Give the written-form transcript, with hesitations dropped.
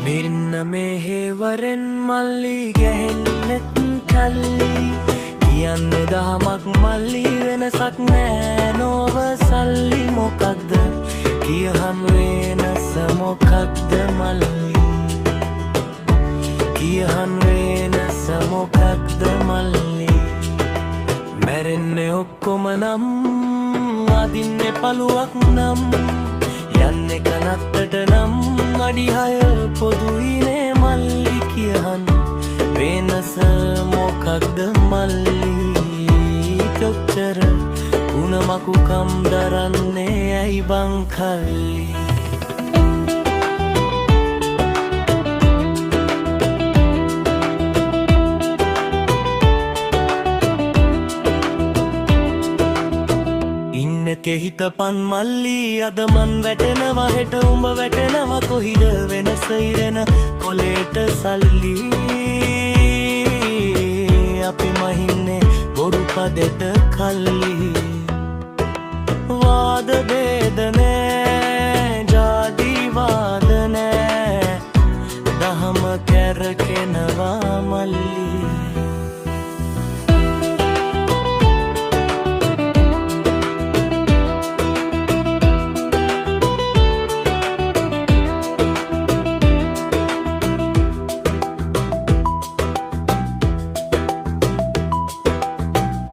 මෙන්න මෙහෙවරෙන් මල්ලි ගැහෙන්නෙත් කල්ලි කියන්නේ දහමක් මල්ලි වෙනසක් නෑ නොව සල්ලි මොකක්ද කියහන් වෙනස මොකක්ද මල්ලි කියහන් වෙනස මොකක්ද මල්ලි මැරෙන්නේ ඔක්කොම නම් අදින්නේ පළුවක් නම් යන්නේ කනත්තට නම් අඩිහය පොදුයිනේ මල්ලි කියහන් වෙනස මොකක්ද මල්ලි චොච්චර උණමකුකම් දරන්නේ ඇයි බං කල්ලි හිතපන් මල්ලි අද මන් වැටෙනවා හෙට උඹ වැටෙනවා කොහිද වෙනස ඉරෙන කොලේට සල්ලි අපි මහින්නේ බොරු පදෙට කල්ලි වාද වේදන